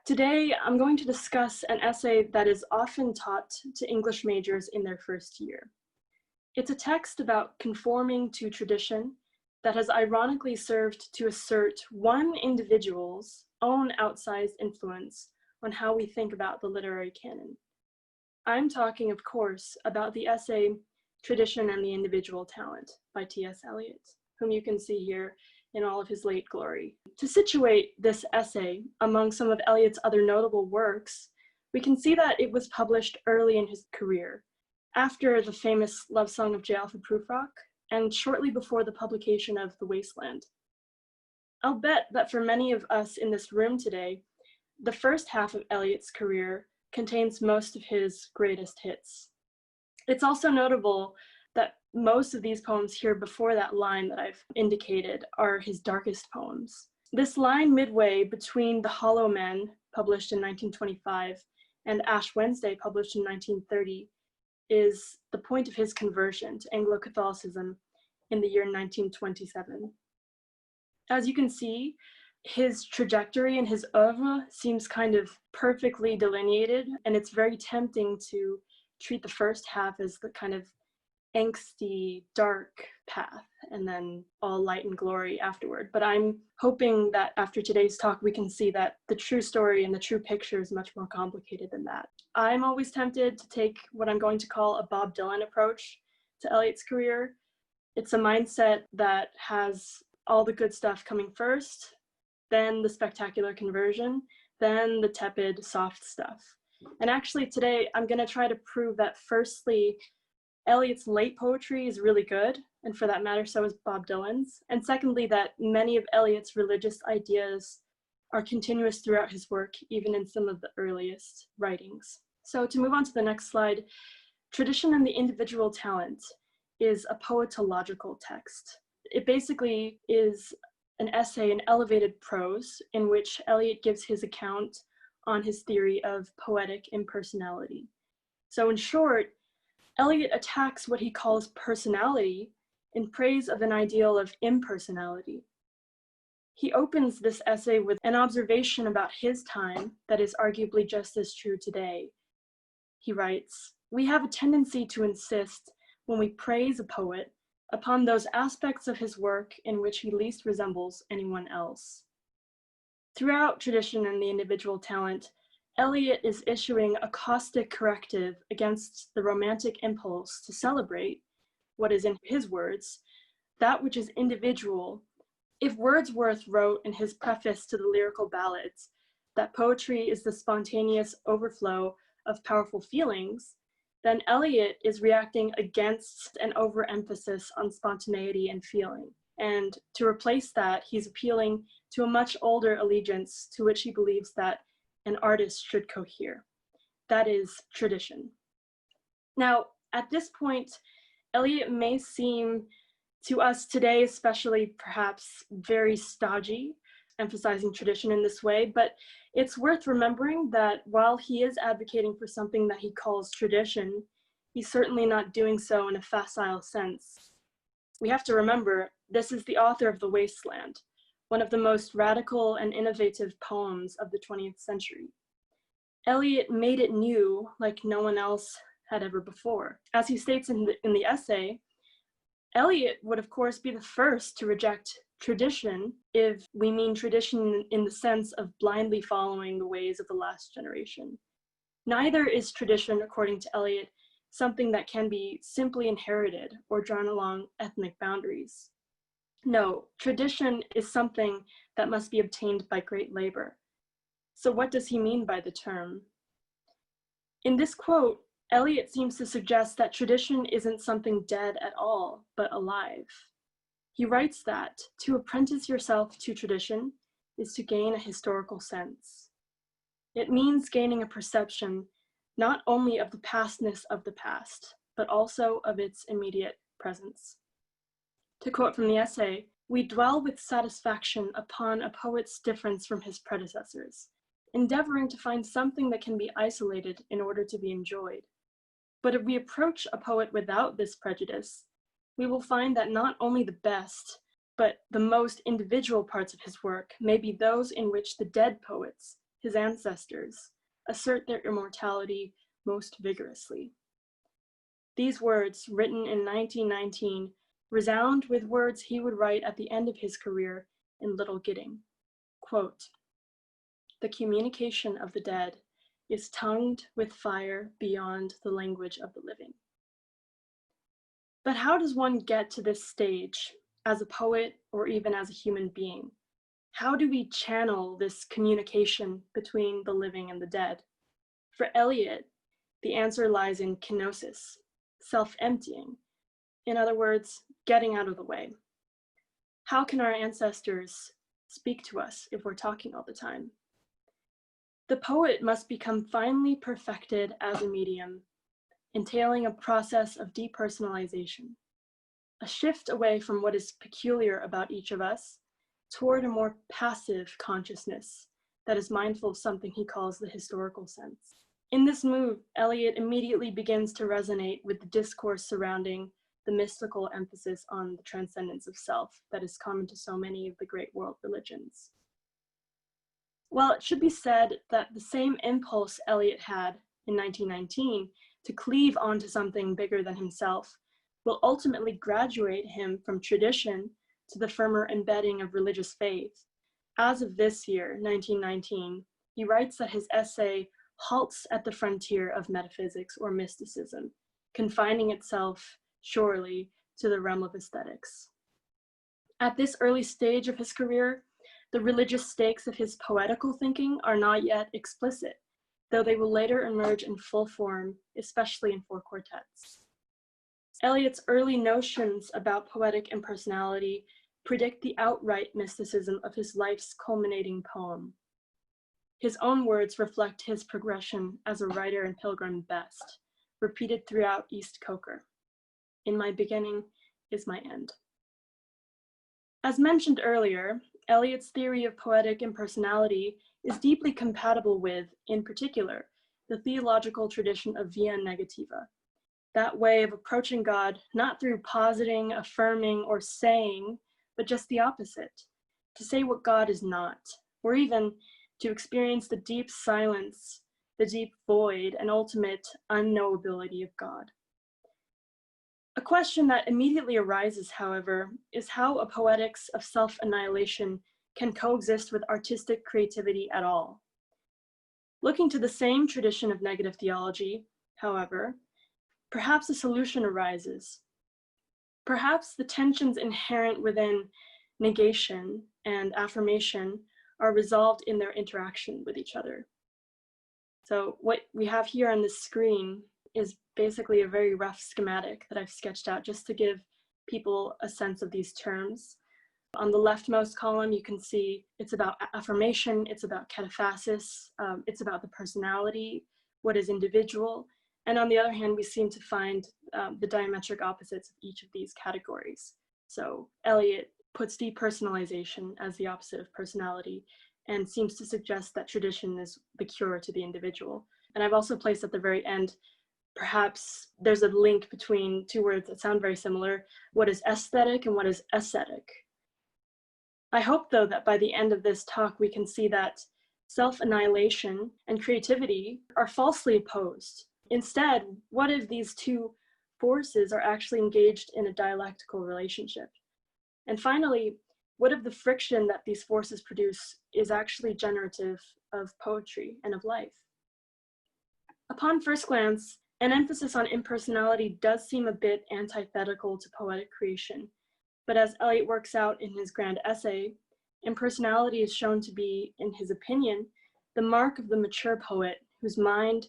Today, I'm going to discuss an essay that is often taught to English majors in their first year. It's a text about conforming to tradition that has ironically served to assert one individual's own outsized influence on how we think about the literary canon. I'm talking, of course, about the essay Tradition and the Individual Talent by T.S. Eliot, whom you can see here in all of his late glory. To situate this essay among some of Eliot's other notable works, we can see that it was published early in his career, after the famous love song of J. Alfred Prufrock, and shortly before the publication of The Wasteland. I'll bet that for many of us in this room today, the first half of Eliot's career contains most of his greatest hits. It's also notable that most of these poems here before that line that I've indicated are his darkest poems. This line midway between The Hollow Men, published in 1925, and Ash Wednesday, published in 1930, is the point of his conversion to Anglo-Catholicism in the year 1927. As you can see, his trajectory and his oeuvre seems kind of perfectly delineated, and it's very tempting to treat the first half as the kind of angsty, dark path, and then all light and glory afterward. But I'm hoping that after today's talk, we can see that the true story and the true picture is much more complicated than that. I'm always tempted to take what I'm going to call a Bob Dylan approach to Eliot's career. It's a mindset that has all the good stuff coming first, then the spectacular conversion, then the tepid, soft stuff. And actually today, I'm going to try to prove that firstly, Eliot's late poetry is really good, and for that matter, so is Bob Dylan's. And secondly, that many of Eliot's religious ideas are continuous throughout his work, even in some of the earliest writings. So to move on to the next slide, Tradition and the Individual Talent is a poetological text. It basically is an essay in elevated prose in which Eliot gives his account on his theory of poetic impersonality. So in short, Eliot attacks what he calls personality in praise of an ideal of impersonality. He opens this essay with an observation about his time that is arguably just as true today. He writes, "We have a tendency to insist, when we praise a poet, upon those aspects of his work in which he least resembles anyone else." Throughout Tradition and the Individual Talent, Eliot is issuing a caustic corrective against the romantic impulse to celebrate what is, in his words, that which is individual. If Wordsworth wrote in his preface to the Lyrical Ballads that poetry is the spontaneous overflow of powerful feelings, then Eliot is reacting against an overemphasis on spontaneity and feeling. And to replace that, he's appealing to a much older allegiance to which he believes that an artist should cohere. That is tradition. Now, at this point, Eliot may seem to us today, especially perhaps very stodgy, emphasizing tradition in this way, but it's worth remembering that while he is advocating for something that he calls tradition, he's certainly not doing so in a facile sense. We have to remember, this is the author of The Wasteland, one of the most radical and innovative poems of the 20th century. Eliot made it new like no one else had ever before. As he states in the essay, Eliot would of course be the first to reject tradition if we mean tradition in the sense of blindly following the ways of the last generation. Neither is tradition, according to Eliot, something that can be simply inherited or drawn along ethnic boundaries. No, tradition is something that must be obtained by great labor. So what does he mean by the term? In this quote, Eliot seems to suggest that tradition isn't something dead at all, but alive. He writes that to apprentice yourself to tradition is to gain a historical sense. It means gaining a perception not only of the pastness of the past, but also of its immediate presence. To quote from the essay, "We dwell with satisfaction upon a poet's difference from his predecessors, endeavoring to find something that can be isolated in order to be enjoyed. But if we approach a poet without this prejudice, we will find that not only the best, but the most individual parts of his work may be those in which the dead poets, his ancestors, assert their immortality most vigorously. These words, written in 1919, resound with words he would write at the end of his career in Little Gidding. Quote, "The communication of the dead is tongued with fire beyond the language of the living." But how does one get to this stage as a poet or even as a human being? How do we channel this communication between the living and the dead? For Eliot, the answer lies in kenosis, self-emptying. In other words, getting out of the way. How can our ancestors speak to us if we're talking all the time? The poet must become finely perfected as a medium, entailing a process of depersonalization, a shift away from what is peculiar about each of us toward a more passive consciousness that is mindful of something he calls the historical sense. In this move, Eliot immediately begins to resonate with the discourse surrounding the mystical emphasis on the transcendence of self that is common to so many of the great world religions. While it should be said that the same impulse Eliot had in 1919 to cleave onto something bigger than himself will ultimately graduate him from tradition to the firmer embedding of religious faith. As of this year, 1919, he writes that his essay halts at the frontier of metaphysics or mysticism, confining itself, surely, to the realm of aesthetics. At this early stage of his career, the religious stakes of his poetical thinking are not yet explicit, though they will later emerge in full form, especially in Four Quartets. Eliot's early notions about poetic impersonality predict the outright mysticism of his life's culminating poem. His own words reflect his progression as a writer in Pilgrim best, repeated throughout East Coker. "In my beginning is my end." As mentioned earlier, Eliot's theory of poetic impersonality is deeply compatible with, in particular, the theological tradition of via negativa, that way of approaching God not through positing, affirming, or saying, but just the opposite, to say what God is not, or even to experience the deep silence, the deep void, and ultimate unknowability of God. A question that immediately arises, however, is how a poetics of self-annihilation can coexist with artistic creativity at all. Looking to the same tradition of negative theology, however, perhaps a solution arises. Perhaps the tensions inherent within negation and affirmation are resolved in their interaction with each other. So what we have here on the screen is basically a very rough schematic that I've sketched out just to give people a sense of these terms. On the leftmost column, you can see it's about affirmation, it's about cataphasis, it's about the personality, what is individual. And on the other hand, we seem to find the diametric opposites of each of these categories. So Eliot puts depersonalization as the opposite of personality and seems to suggest that tradition is the cure to the individual. And I've also placed at the very end, perhaps there's a link between two words that sound very similar, what is aesthetic and what is ascetic. I hope, though, that by the end of this talk, we can see that self-annihilation and creativity are falsely opposed. Instead, what if these two forces are actually engaged in a dialectical relationship? And finally, what if the friction that these forces produce is actually generative of poetry and of life? Upon first glance, an emphasis on impersonality does seem a bit antithetical to poetic creation, but as Eliot works out in his grand essay, impersonality is shown to be, in his opinion, the mark of the mature poet whose mind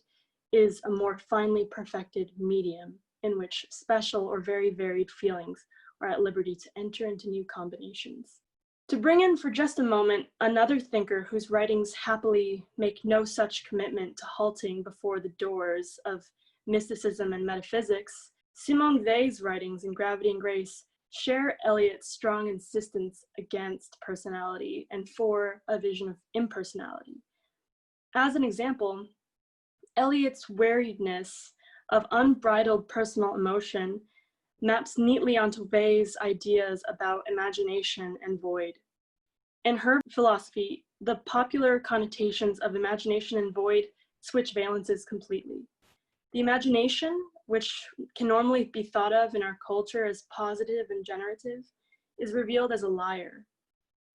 is a more finely perfected medium in which special or very varied feelings are at liberty to enter into new combinations. To bring in for just a moment another thinker whose writings happily make no such commitment to halting before the doors of mysticism and metaphysics, Simone Weil's writings in Gravity and Grace share Eliot's strong insistence against personality and for a vision of impersonality. As an example, Eliot's weariedness of unbridled personal emotion maps neatly onto Weil's ideas about imagination and void. In her philosophy, the popular connotations of imagination and void switch valences completely. The imagination, which can normally be thought of in our culture as positive and generative, is revealed as a liar.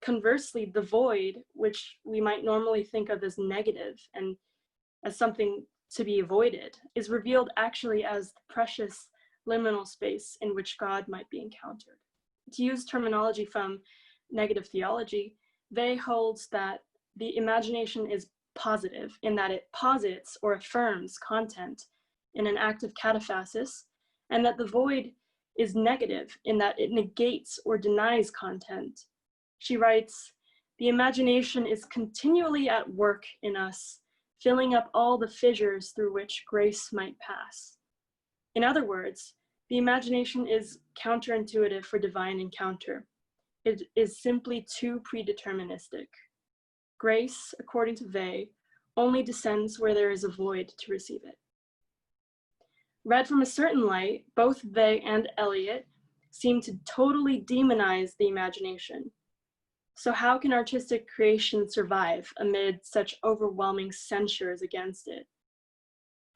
Conversely, the void, which we might normally think of as negative and as something to be avoided, is revealed actually as the precious liminal space in which God might be encountered. To use terminology from negative theology, they holds that the imagination is positive in that it posits or affirms content in an act of cataphasis, and that the void is negative in that it negates or denies content. She writes, "The imagination is continually at work in us, filling up all the fissures through which grace might pass." In other words, the imagination is counterintuitive for divine encounter. It is simply too predeterministic. Grace, according to they, only descends where there is a void to receive it. Read from a certain light, both they and Eliot seem to totally demonize the imagination. So how can artistic creation survive amid such overwhelming censures against it?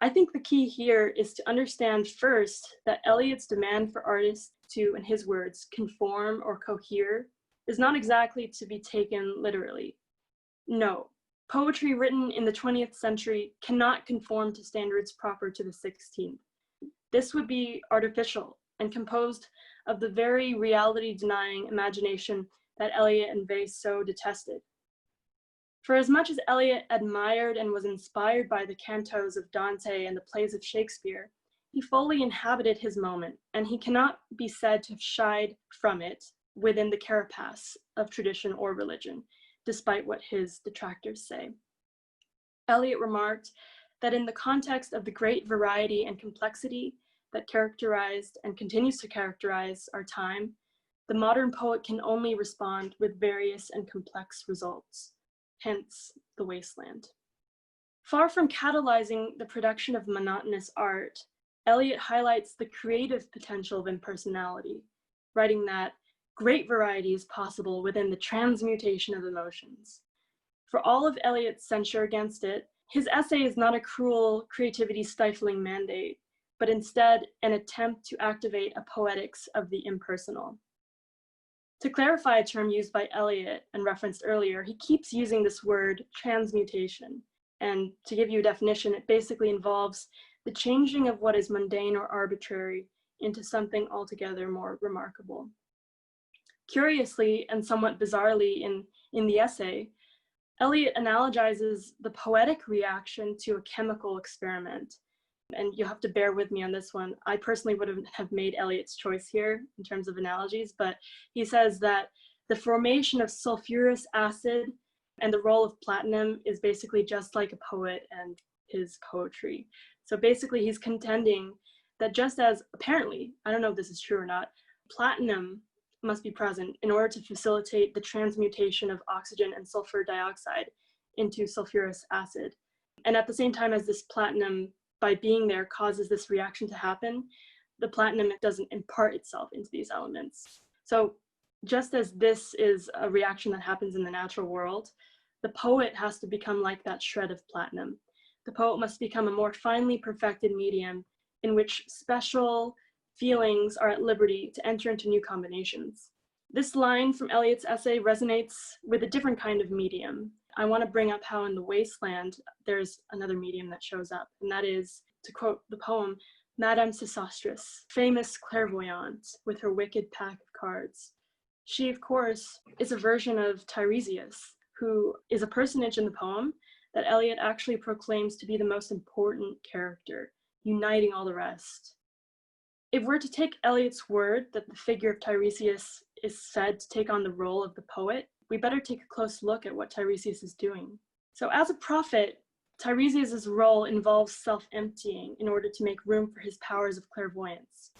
I think the key here is to understand first that Eliot's demand for artists to, in his words, conform or cohere is not exactly to be taken literally. No, poetry written in the 20th century cannot conform to standards proper to the 16th. This would be artificial and composed of the very reality-denying imagination that Eliot and Vey so detested. For as much as Eliot admired and was inspired by the cantos of Dante and the plays of Shakespeare, he fully inhabited his moment, and he cannot be said to have shied from it within the carapace of tradition or religion, despite what his detractors say. Eliot remarked that in the context of the great variety and complexity that characterized and continues to characterize our time, the modern poet can only respond with various and complex results, hence the Wasteland. Far from catalyzing the production of monotonous art, Eliot highlights the creative potential of impersonality, writing that great variety is possible within the transmutation of emotions. For all of Eliot's censure against it, his essay is not a cruel, creativity-stifling mandate, but instead an attempt to activate a poetics of the impersonal. To clarify a term used by Eliot and referenced earlier, he keeps using this word transmutation. And to give you a definition, it basically involves the changing of what is mundane or arbitrary into something altogether more remarkable. Curiously and somewhat bizarrely in the essay, Eliot analogizes the poetic reaction to a chemical experiment. And you'll have to bear with me on this one. I personally wouldn't have made Eliot's choice here in terms of analogies, but he says that the formation of sulfurous acid and the role of platinum is basically just like a poet and his poetry. So basically he's contending that just as apparently, I don't know if this is true or not, platinum must be present in order to facilitate the transmutation of oxygen and sulfur dioxide into sulfurous acid. And at the same time as this platinum, by being there, causes this reaction to happen, the platinum doesn't impart itself into these elements. So just as this is a reaction that happens in the natural world, the poet has to become like that shred of platinum. The poet must become a more finely perfected medium in which special feelings are at liberty to enter into new combinations. This line from Eliot's essay resonates with a different kind of medium. I want to bring up how in the Wasteland, there's another medium that shows up, and that is, to quote the poem, Madame Sesostris, famous clairvoyante with her wicked pack of cards. She, of course, is a version of Tiresias, who is a personage in the poem that Eliot actually proclaims to be the most important character, uniting all the rest. If we're to take Eliot's word that the figure of Tiresias is said to take on the role of the poet, we better take a close look at what Tiresias is doing. So as a prophet, Tiresias' role involves self-emptying in order to make room for his powers of clairvoyance,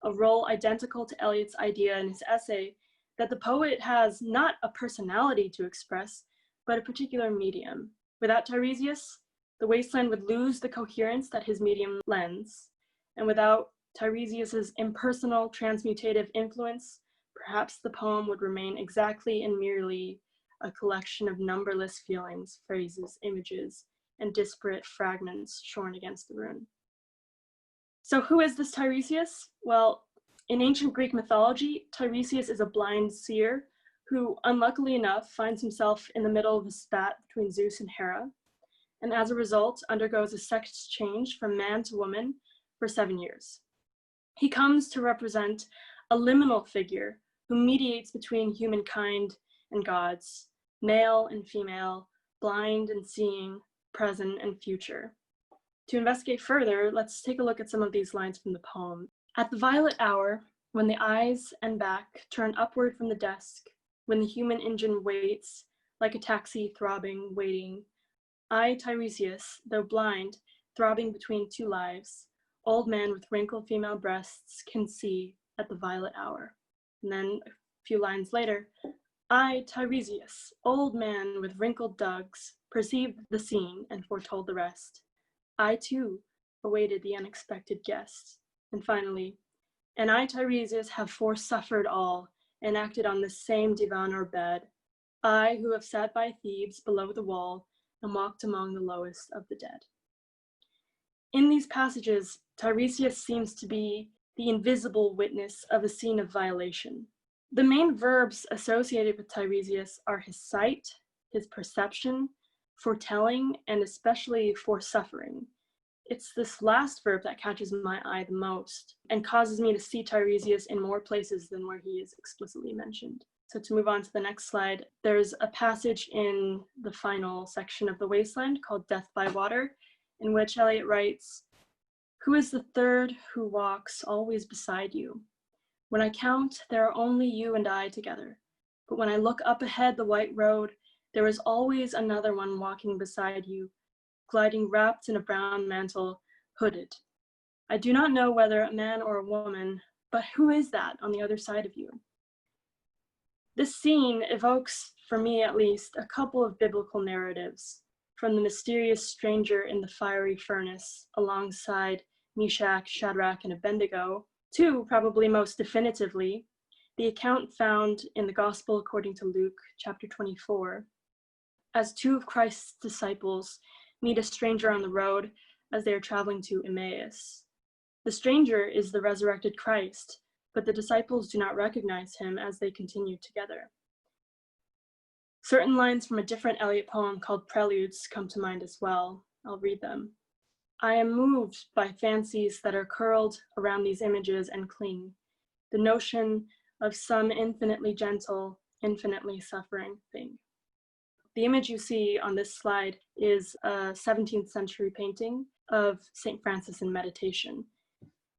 a role identical to Eliot's idea in his essay that the poet has not a personality to express, but a particular medium. Without Tiresias, the Wasteland would lose the coherence that his medium lends, and without Tiresias' impersonal transmutative influence, perhaps the poem would remain exactly and merely a collection of numberless feelings, phrases, images, and disparate fragments shorn against the rune. So who is this Tiresias? Well, in ancient Greek mythology, Tiresias is a blind seer who, unluckily enough, finds himself in the middle of a spat between Zeus and Hera, and as a result undergoes a sex change from man to woman for 7 years. He comes to represent a liminal figure who mediates between humankind and gods, male and female, blind and seeing, present and future. To investigate further, let's take a look at some of these lines from the poem. At the violet hour, when the eyes and back turn upward from the desk, when the human engine waits, like a taxi throbbing, waiting, I, Tiresias, though blind, throbbing between two lives, old man with wrinkled female breasts, can see at the violet hour. And then a few lines later, I, Tiresias, old man with wrinkled dugs, perceived the scene and foretold the rest. I, too, awaited the unexpected guest. And finally, and I, Tiresias, have forsuffered all, and acted on this same divan or bed, I, who have sat by Thebes below the wall, and walked among the lowest of the dead. In these passages, Tiresias seems to be the invisible witness of a scene of violation. The main verbs associated with Tiresias are his sight, his perception, foretelling, and especially forsuffering. It's this last verb that catches my eye the most and causes me to see Tiresias in more places than where he is explicitly mentioned. So to move on to the next slide, there's a passage in the final section of the Wasteland called Death by Water, in which Eliot writes, "Who is the third who walks always beside you? When I count, there are only you and I together. But when I look up ahead the white road, there is always another one walking beside you, gliding wrapped in a brown mantle, hooded. I do not know whether a man or a woman, but who is that on the other side of you?" This scene evokes, for me at least, a couple of biblical narratives, from the mysterious stranger in the fiery furnace alongside Meshach, Shadrach, and Abednego, to, probably most definitively, the account found in the Gospel according to Luke, chapter 24, as two of Christ's disciples meet a stranger on the road as they are traveling to Emmaus. The stranger is the resurrected Christ, but the disciples do not recognize him as they continue together. Certain lines from a different Eliot poem called Preludes come to mind as well. I'll read them. I am moved by fancies that are curled around these images and cling, the notion of some infinitely gentle, infinitely suffering thing. The image you see on this slide is a 17th century painting of St. Francis in meditation.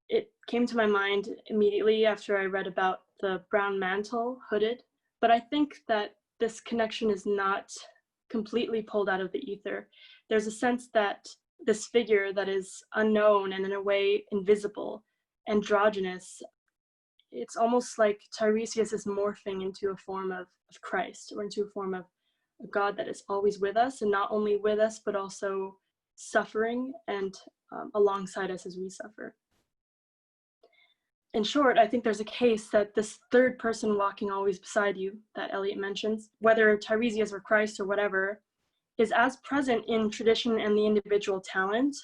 It came to my mind immediately after I read about the brown mantle, hooded, but I think that this connection is not completely pulled out of the ether. There's a sense that this figure that is unknown and in a way invisible, androgynous, it's almost like Tiresias is morphing into a form of Christ, or into a form of a God that is always with us, and not only with us, but also suffering and alongside us as we suffer. In short, I think there's a case that this third person walking always beside you that Eliot mentions, whether Tiresias or Christ or whatever, is as present in tradition and the individual talent,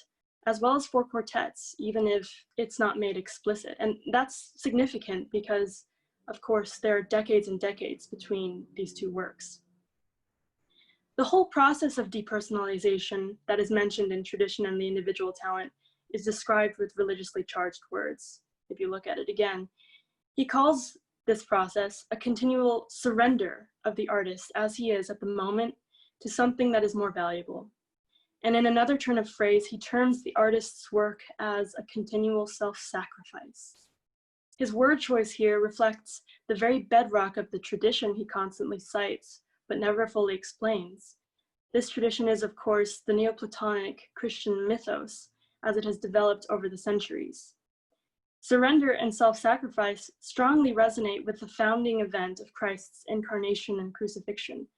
as well as Four Quartets, even if it's not made explicit. And that's significant because, of course, there are decades and decades between these two works. The whole process of depersonalization that is mentioned in tradition and the individual talent is described with religiously charged words. If you look at it again, he calls this process a continual surrender of the artist as he is at the moment to something that is more valuable. And in another turn of phrase, he terms the artist's work as a continual self-sacrifice. His word choice here reflects the very bedrock of the tradition he constantly cites, but never fully explains. This tradition is, of course, the Neoplatonic Christian mythos, as it has developed over the centuries. Surrender and self-sacrifice strongly resonate with the founding event of Christ's incarnation and crucifixion.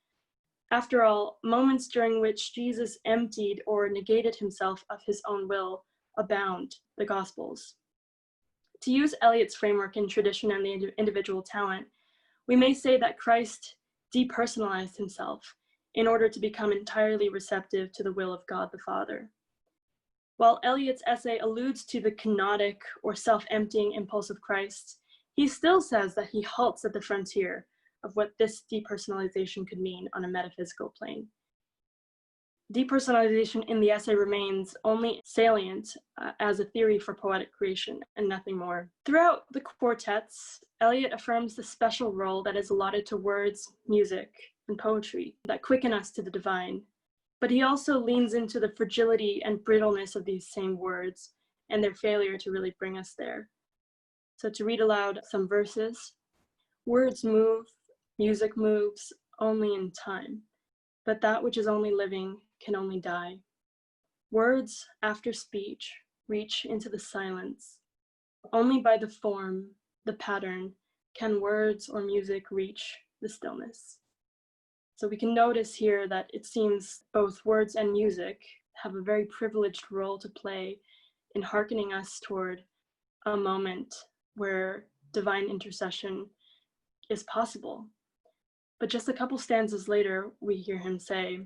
After all, moments during which Jesus emptied or negated himself of his own will abound the Gospels. To use Eliot's framework in tradition and the individual talent, we may say that Christ depersonalized himself in order to become entirely receptive to the will of God the Father. While Eliot's essay alludes to the kenotic or self-emptying impulse of Christ, he still says that he halts at the frontier of what this depersonalization could mean on a metaphysical plane. Depersonalization in the essay remains only salient as a theory for poetic creation and nothing more. Throughout the quartets, Eliot affirms the special role that is allotted to words, music, and poetry that quicken us to the divine. But he also leans into the fragility and brittleness of these same words and their failure to really bring us there. So to read aloud some verses, words move, music moves only in time, but that which is only living can only die. Words, after speech, reach into the silence. Only by the form, the pattern, can words or music reach the stillness. So we can notice here that it seems both words and music have a very privileged role to play in hearkening us toward a moment where divine intercession is possible. But just a couple stanzas later, we hear him say,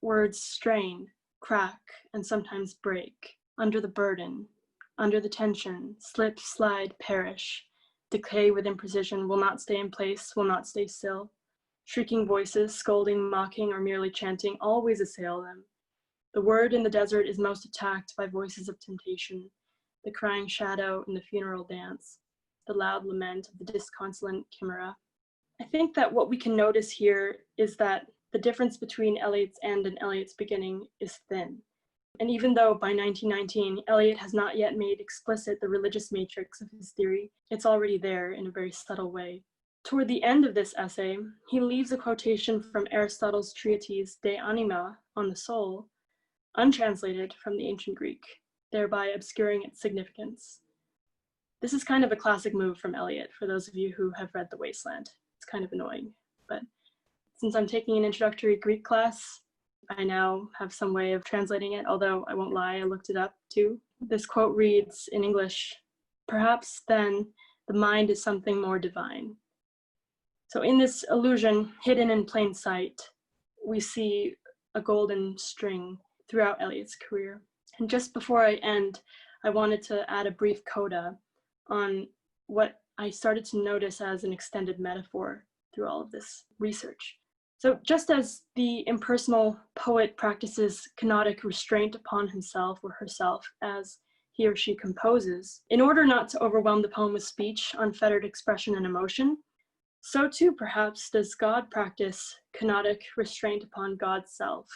words strain, crack, and sometimes break, under the burden, under the tension, slip, slide, perish, decay with imprecision, will not stay in place, will not stay still. Shrieking voices, scolding, mocking, or merely chanting always assail them. The word in the desert is most attacked by voices of temptation, the crying shadow in the funeral dance, the loud lament of the disconsolate chimera. I think that what we can notice here is that the difference between Eliot's end and Eliot's beginning is thin. And even though by 1919, Eliot has not yet made explicit the religious matrix of his theory, it's already there in a very subtle way. Toward the end of this essay, he leaves a quotation from Aristotle's treatise De Anima, on the soul, untranslated from the ancient Greek, thereby obscuring its significance. This is kind of a classic move from Eliot for those of you who have read The Wasteland. It's kind of annoying, but since I'm taking an introductory Greek class, I now have some way of translating it, although I won't lie, I looked it up too. This quote reads in English, "Perhaps then the mind is something more divine." So in this illusion, hidden in plain sight, we see a golden string throughout Eliot's career. And just before I end, I wanted to add a brief coda on what I started to notice as an extended metaphor through all of this research. So just as the impersonal poet practices kenotic restraint upon himself or herself as he or she composes, in order not to overwhelm the poem with speech, unfettered expression, and emotion, so too perhaps does God practice kenotic restraint upon God's self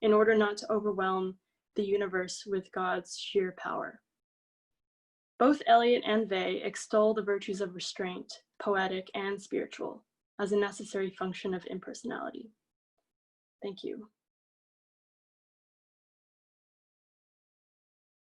in order not to overwhelm the universe with God's sheer power. Both Eliot and Vey extol the virtues of restraint, poetic and spiritual, as a necessary function of impersonality. Thank you.